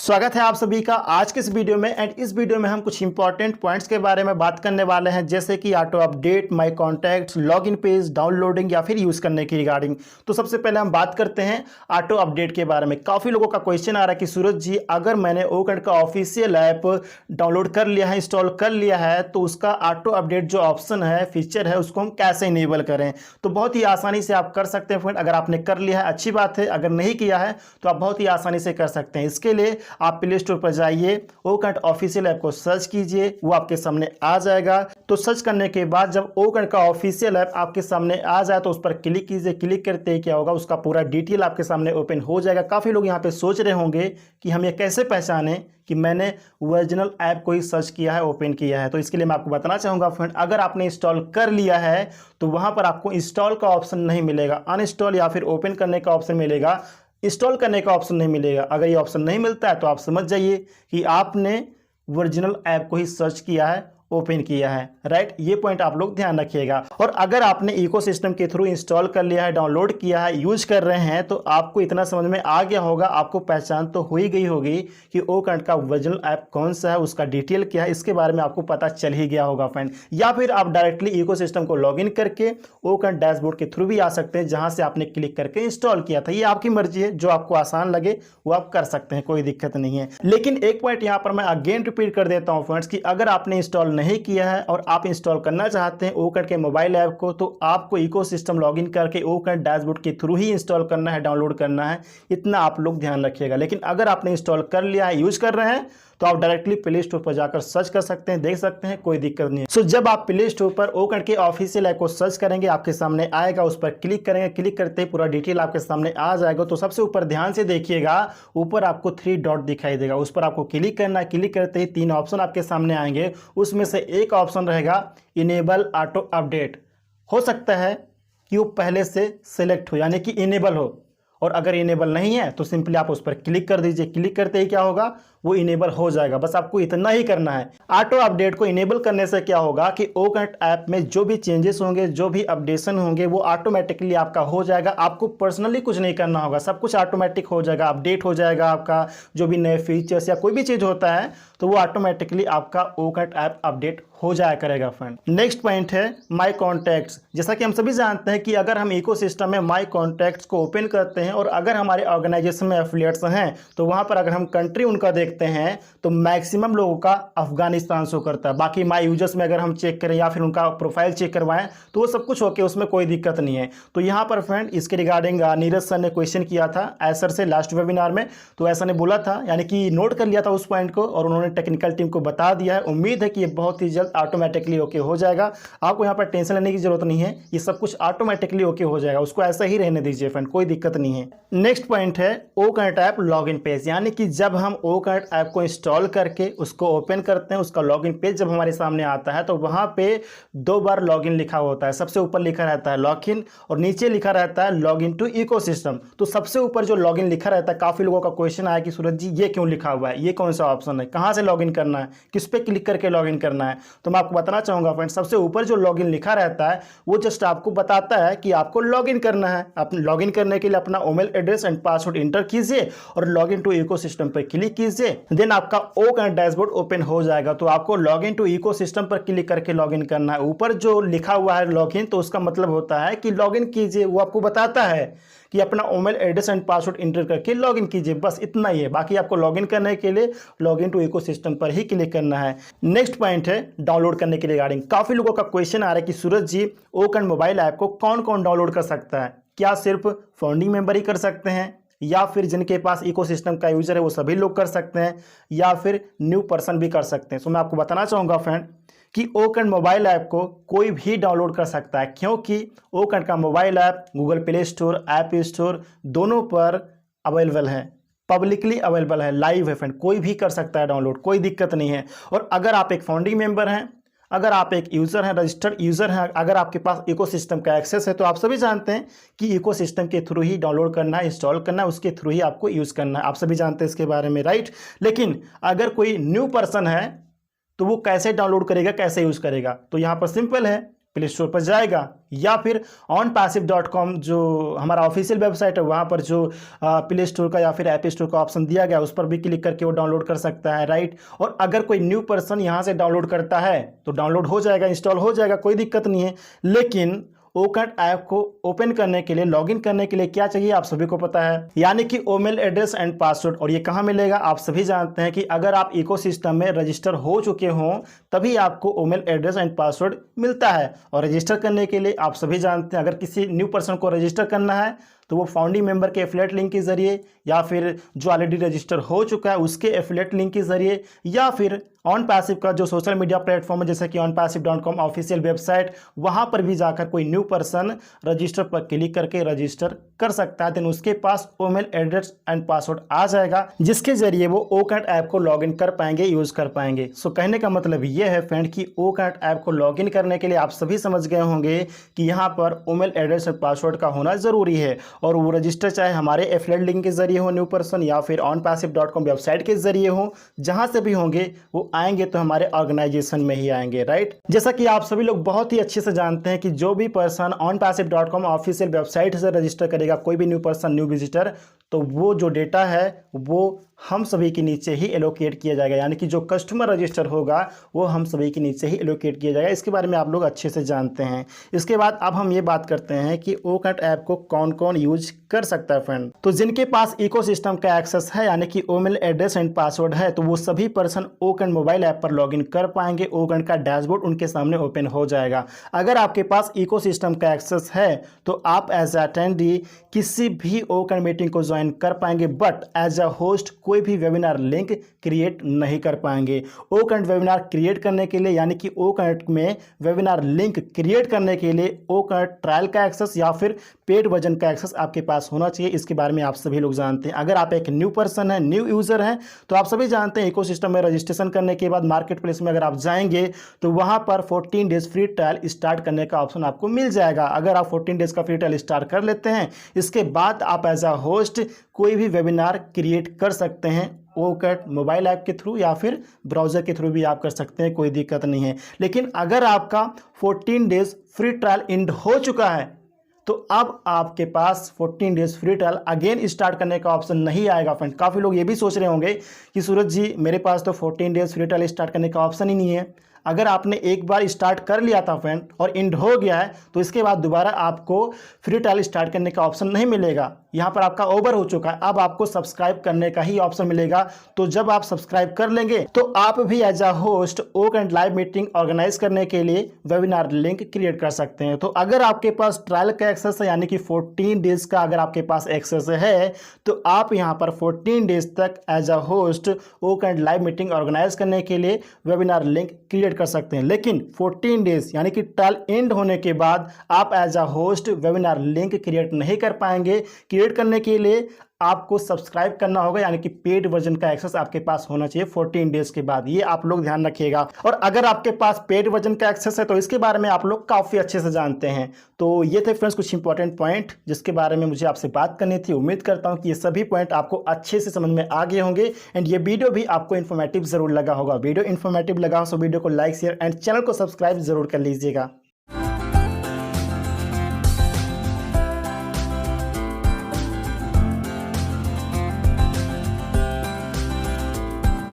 स्वागत है आप सभी का आज के इस वीडियो में। एंड इस वीडियो में हम कुछ इंपॉर्टेंट पॉइंट्स के बारे में बात करने वाले हैं, जैसे कि auto update, my contacts, login page, downloading या फिर यूज़ करने की रिगार्डिंग। तो सबसे पहले हम बात करते हैं ऑटो अपडेट के बारे में। काफ़ी लोगों का क्वेश्चन आ रहा है कि सूरज जी, अगर मैंने ओकंट का ऑफिशियल ऐप डाउनलोड कर लिया है, इंस्टॉल कर लिया है, तो उसका ऑटो अपडेट जो ऑप्शन है, फीचर है, उसको हम कैसे इनेबल करें। तो बहुत ही आसानी से आप कर सकते हैं फ्रेंड। अगर आपने कर लिया है अच्छी बात है, अगर नहीं किया है तो आप बहुत ही आसानी से कर सकते हैं। इसके लिए आप प्ले स्टोर पर जाइए, ओकंट ऑफिशियल ऐप को सर्च कीजिए, वो आपके सामने आ जाएगा। तो सर्च करने के बाद जब ओकंट का ऑफिशियल ऐप आपके सामने आ जाए तो उस पर क्लिक कीजिए। क्लिक करते ही क्या होगा, उसका पूरा डिटेल आपके सामने ओपन हो जाएगा। काफ़ी लोग यहाँ पे सोच रहे होंगे कि हम ये कैसे पहचाने कि मैंने ओरिजिनल ऐप को ही सर्च किया है, ओपन किया है। तो इसके लिए मैं आपको बताना चाहूँगा फ्रेंड, अगर आपने इंस्टॉल कर लिया है तो वहाँ पर आपको इंस्टॉल का ऑप्शन नहीं मिलेगा, अनइंस्टॉल या फिर ओपन करने का ऑप्शन मिलेगा, इंस्टॉल करने का ऑप्शन नहीं मिलेगा। अगर ये ऑप्शन नहीं मिलता है तो आप समझ जाइए कि आपने ओरिजिनल ऐप को ही सर्च किया है, ओपन किया है। राइट, ये पॉइंट आप लोग ध्यान रखिएगा। और अगर आपने इकोसिस्टम के थ्रू इंस्टॉल कर लिया है, डाउनलोड किया है, यूज कर रहे हैं, तो आपको इतना समझ में आ गया होगा, आपको पहचान तो हो ही गई होगी कि ओकंट का ओरिजिनल ऐप कौन सा है, उसका डिटेल क्या है, इसके बारे में आपको पता चल ही गया होगा फ्रेंड। या फिर आप डायरेक्टली इकोसिस्टम को लॉगिन करके ओकंट डैशबोर्ड के थ्रू भी आ सकते हैं, जहां से आपने क्लिक करके इंस्टॉल किया था। ये आपकी मर्जी है, जो आपको आसान लगे वो आप कर सकते हैं, कोई दिक्कत नहीं है। लेकिन एक पॉइंट यहाँ पर मैं अगेन रिपीट कर देता हूँ फ्रेंड्स, कि अगर आपने इंस्टॉल नहीं किया है और आप इंस्टॉल करना चाहते हैं ओकंट के मोबाइल ऐप को, तो आपको इकोसिस्टम लॉगिन करके ओकंट डैशबोर्ड के थ्रू ही इंस्टॉल करना है, डाउनलोड करना है। इतना आप लोग ध्यान रखिएगा। लेकिन अगर आपने इंस्टॉल कर लिया है, यूज कर रहे हैं, तो आप डायरेक्टली प्ले स्टोर पर जाकर सर्च कर सकते हैं, देख सकते हैं, कोई दिक्कत नहीं है। सो जब आप प्ले स्टोर पर ओकंट के ऑफिशियल ऐप को सर्च करेंगे, आपके सामने आएगा, उस पर क्लिक करेंगे, क्लिक करते ही पूरा डिटेल आपके सामने आ जाएगा। तो सबसे ऊपर ध्यान से देखिएगा, ऊपर आपको 3 डॉट दिखाई देगा, उस पर आपको क्लिक करना है। क्लिक करते ही 3 ऑप्शन आपके सामने आएंगे, उसमें से एक ऑप्शन रहेगा इनेबल ऑटो अपडेट। हो सकता है कि वो पहले से सिलेक्ट हो, यानी कि इनेबल हो, और अगर इनेबल नहीं है तो सिंपली आप उस पर क्लिक कर दीजिए। क्लिक करते ही क्या होगा, वो इनेबल हो जाएगा। बस आपको इतना ही करना है। ऑटो अपडेट को इनेबल करने से क्या होगा कि ओकंट ऐप में जो भी चेंजेस होंगे, जो भी अपडेशन होंगे, वो ऑटोमेटिकली आपका हो जाएगा। आपको पर्सनली कुछ नहीं करना होगा, सब कुछ ऑटोमेटिक हो जाएगा, अपडेट हो जाएगा। आपका जो भी नए फीचर्स या कोई भी चीज़ होता है तो वो ऑटोमेटिकली आपका ओकंट ऐप अपडेट हो जाया करेगा फ्रेंड। नेक्स्ट पॉइंट है माय कॉन्टैक्ट्स। जैसा कि हम सभी जानते हैं कि अगर हम इकोसिस्टम में माय कॉन्टैक्ट्स को ओपन करते हैं और अगर हमारे ऑर्गेनाइजेशन में एफिलिएट्स हैं, तो वहां पर अगर हम कंट्री उनका देखते हैं तो मैक्सिमम लोगों का अफगानिस्तान शो करता है। बाकी माय यूजर्स में अगर हम चेक करें या फिर उनका प्रोफाइल चेक करवाएं तो वो सब कुछ ओके, उसमें कोई दिक्कत नहीं है। तो यहाँ पर फ्रेंड इसके रिगार्डिंग नीरज सर ने क्वेश्चन किया था ऐसर से लास्ट वेबिनार में, तो ऐसा ने बोला था, यानी कि नोट कर लिया था उस पॉइंट को, और उन्होंने टेक्निकल टीम को बता दिया है। उम्मीद है कि ये बहुत ही जल्द ऑटोमेटिकली ओके हो जाएगा। आपको यहाँ पर टेंशन लेने की जरूरत नहीं है, ये सब कुछ ऑटोमेटिकली ओके हो जाएगा, उसको ऐसा ही रहने दीजिए फ्रेंड, कोई दिक्कत नहीं है। नेक्स्ट पॉइंट है ओकंट ऐप लॉगिन पेज, यानी कि जब हम ओकंट ऐप को इंस्टॉल करके उसको ओपन करते हैं, उसका लॉगिन पेज जब हमारे सामने आता है तो वहां पे 2 बार लॉगिन लिखा होता है। सबसे ऊपर लिखा रहता है लॉगिन और नीचे लिखा रहता है लॉगिन टू इकोसिस्टम। तो सबसे ऊपर जो लॉगिन लिखा रहता है, काफी लोगों का क्वेश्चन आया कि सूरज जी ये क्यों लिखा हुआ है, ये कौन सा ऑप्शन है, कहां से लॉगिन करना है, किस पे क्लिक करके लॉगिन करना है। तो मैं आपको बताना चाहूंगा फ्रेंड, सबसे ऊपर जो लॉगिन लिखा रहता है वो जस्ट आपको बताता है कि आपको लॉगिन करना है। आप लॉगिन करने के लिए अपना email address and password inter कीजिए और लॉगिन टू इकोसिस्टम पर क्लिक कीजिए, देन आपका ओकंट डैशबोर्ड ओपन हो जाएगा। तो आपको लॉगिन टू इकोसिस्टम पर क्लिक करके लॉगिन करना है। ऊपर जो लिखा हुआ है लॉगिन, तो उसका मतलब होता है कि लॉगिन कीजिए, वो आपको बताता है कि अपना email address and password inter करके लॉगिन कीजिए, बस इतना ही है। बाकी आपको लॉगिन करने के लिए लॉगिन टू इकोसिस्टम पर ही क्लिक करना है। नेक्स्ट पॉइंट है डाउनलोड करने के रिगार्डिंग। काफी लोगों का क्वेश्चन आ रहा है कि सूरज जी ओकंट मोबाइल ऐप को कौन कौन डाउनलोड कर सकता है, क्या सिर्फ फाउंडिंग मेंबर ही कर सकते हैं, या फिर जिनके पास इकोसिस्टम का यूजर है वो सभी लोग कर सकते हैं, या फिर न्यू पर्सन भी कर सकते हैं। तो मैं आपको बताना चाहूंगा फ्रेंड कि ओकंट मोबाइल ऐप को कोई भी डाउनलोड कर सकता है, क्योंकि ओकंट का mobile app Google play store, app store दोनों पर अवेलेबल है, पब्लिकली अवेलेबल है, लाइव है फ्रेंड, कोई भी कर सकता है डाउनलोड, कोई दिक्कत नहीं है। और अगर आप एक फाउंडिंग मेंबर हैं, अगर आप एक यूज़र हैं, रजिस्टर्ड यूज़र हैं, अगर आपके पास इकोसिस्टम का एक्सेस है, तो आप सभी जानते हैं कि इकोसिस्टम के थ्रू ही डाउनलोड करना है, इंस्टॉल करना है, उसके थ्रू ही आपको यूज़ करना है। आप सभी जानते हैं इसके बारे में, राइट। लेकिन अगर कोई न्यू पर्सन है तो वो कैसे डाउनलोड करेगा, कैसे यूज़ करेगा, तो यहाँ पर सिंपल है, प्ले स्टोर पर जाएगा, या फिर onpassive.com जो हमारा ऑफिशियल वेबसाइट है वहाँ पर जो प्ले स्टोर का या फिर ऐप स्टोर का ऑप्शन दिया गया उस पर भी क्लिक करके वो डाउनलोड कर सकता है, राइट। और अगर कोई न्यू पर्सन यहाँ से डाउनलोड करता है तो डाउनलोड हो जाएगा, इंस्टॉल हो जाएगा, कोई दिक्कत नहीं है। लेकिन ओकैट ऐप को ओपन करने के लिए, लॉगिन करने के लिए क्या चाहिए आप सभी को पता है, यानी कि ईमेल एड्रेस एंड पासवर्ड। और ये कहाँ मिलेगा आप सभी जानते हैं कि अगर आप इकोसिस्टम में रजिस्टर हो चुके हों तभी आपको ईमेल एड्रेस एंड पासवर्ड मिलता है। और रजिस्टर करने के लिए आप सभी जानते हैं अगर किसी न्यू पर्सन को रजिस्टर करना है तो वो फाउंडिंग मेंबर के एफिलिएट लिंक के जरिए, या फिर जो ऑलरेडी रजिस्टर हो चुका है उसके एफिलिएट लिंक के जरिए, या फिर OnPassive का जो सोशल मीडिया प्लेटफॉर्म है जैसे कि onpassive.com ऑफिशियल वेबसाइट, वहां पर भी जाकर कोई न्यू पर्सन रजिस्टर पर क्लिक करके रजिस्टर कर सकता है। देन उसके पास ईमेल एड्रेस एंड पासवर्ड आ जाएगा जिसके जरिए वो ओकैट ऐप को लॉगिन कर पाएंगे, यूज कर पाएंगे। सो कहने का मतलब ये है फ्रेंड कि ओकैट ऐप को लॉगिन करने के लिए आप सभी समझ गए होंगे कि यहाँ पर ईमेल एड्रेस और पासवर्ड का होना जरूरी है। और वो रजिस्टर चाहे हमारे एफिलिएट लिंक के जरिए हो न्यू पर्सन, या फिर onpassive.com वेबसाइट के जरिए हो, जहां से भी होंगे वो आएंगे तो हमारे ऑर्गेनाइजेशन में ही आएंगे, राइट। जैसा कि आप सभी लोग बहुत ही अच्छे से जानते हैं कि जो भी पर्सन onpassive.com ऑफिशियल वेबसाइट से रजिस्टर करेगा, कोई भी न्यू पर्सन, न्यू विजिटर, तो वो जो डेटा है वो हम सभी के नीचे ही एलोकेट किया जाएगा, यानी कि जो कस्टमर रजिस्टर होगा वो हम सभी के नीचे ही एलोकेट किया जाएगा। इसके बारे में आप लोग अच्छे से जानते हैं। इसके बाद अब हम ये बात करते हैं कि ओकैट ऐप को कौन कौन यूज कर सकता है फ्रेंड। तो जिनके पास इकोसिस्टम का एक्सेस है, यानी कि ईमेल एड्रेस एंड पासवर्ड है, तो वो सभी पर्सन ओकैट मोबाइल ऐप पर लॉगिन कर पाएंगे। ओकैट का डैशबोर्ड उनके सामने ओपन हो जाएगा। अगर आपके पास इकोसिस्टम का एक्सेस है तो आप एज अटेंडी किसी भी ओकैट मीटिंग को ज्वाइन कर पाएंगे, बट एज अ होस्ट कोई भी वेबिनार लिंक क्रिएट नहीं कर पाएंगे। ओकैट वेबिनार क्रिएट करने के लिए, यानी कि ओकैट में वेबिनार लिंक क्रिएट करने के लिए ओकैट ट्रायल का एक्सेस या फिर पेड वर्जन का एक्सेस आपके पास होना चाहिए। इसके बारे में आप सभी लोग जानते हैं। अगर आप एक न्यू पर्सन है, न्यू यूजर हैं, तो आप सभी जानते हैं इकोसिस्टम में रजिस्ट्रेशन करने के बाद मार्केट प्लेस में अगर आप जाएंगे तो वहां पर 14 डेज फ्री ट्रायल स्टार्ट करने का ऑप्शन आपको मिल जाएगा। अगर आप 14 डेज का फ्री ट्रायल स्टार्ट कर लेते हैं, इसके बाद आप एज अ होस्ट कोई भी वेबिनार क्रिएट कर सकते हैं। ओकैट मोबाइल ऐप के थ्रू या फिर ब्राउज़र के थ्रू भी आप कर सकते हैं, कोई दिक्कत नहीं है। लेकिन अगर आपका 14 डेज फ्री ट्रायल एंड हो चुका है तो अब आपके पास 14 days free trial again start करने का ऑप्शन नहीं आएगा फ्रेंड। काफ़ी लोग ये भी सोच रहे होंगे कि सूरज जी मेरे पास तो 14 डेज फ्री ट्रायल स्टार्ट करने का ऑप्शन ही नहीं है। अगर आपने एक बार स्टार्ट कर लिया था फ्रेंड और एंड हो गया है तो इसके बाद दोबारा आपको फ्री ट्रायल स्टार्ट करने का ऑप्शन नहीं मिलेगा। यहाँ पर आपका ओवर हो चुका है, अब आपको सब्सक्राइब करने का ही ऑप्शन मिलेगा। तो जब आप सब्सक्राइब कर लेंगे तो आप भी एज अ होस्ट ओकैट लाइव मीटिंग ऑर्गेनाइज करने के लिए वेबिनार लिंक क्रिएट कर सकते हैं। तो अगर आपके पास ट्रायल का एक्सेस है, यानी कि 14 डेज का अगर आपके पास एक्सेस है, तो आप यहाँ पर 14 डेज तक एज अ होस्ट ओकैट लाइव मीटिंग ऑर्गेनाइज करने के लिए वेबिनार लिंक क्रिएट कर सकते हैं। लेकिन 14 डेज यानी कि ट्रायल एंड होने के बाद आप as a host webinar link create नहीं कर पाएंगे। क्रिएट करने के लिए आपको सब्सक्राइब करना होगा, यानी कि पेड वर्जन का एक्सेस आपके पास होना चाहिए 14 डेज के बाद। ये आप लोग ध्यान रखिएगा। और अगर आपके पास पेड वर्जन का एक्सेस है तो इसके बारे में आप लोग काफ़ी अच्छे से जानते हैं। तो ये थे फ्रेंड्स कुछ इंपॉर्टेंट पॉइंट जिसके बारे में मुझे आपसे बात करनी थी। उम्मीद करता हूँ कि ये सभी पॉइंट आपको अच्छे से समझ में आ गए होंगे एंड ये वीडियो भी आपको इन्फॉर्मेटिव जरूर लगा होगा। वीडियो इन्फॉर्मेटिव लगा हो तो वीडियो को लाइक, शेयर एंड चैनल को सब्सक्राइब जरूर कर लीजिएगा।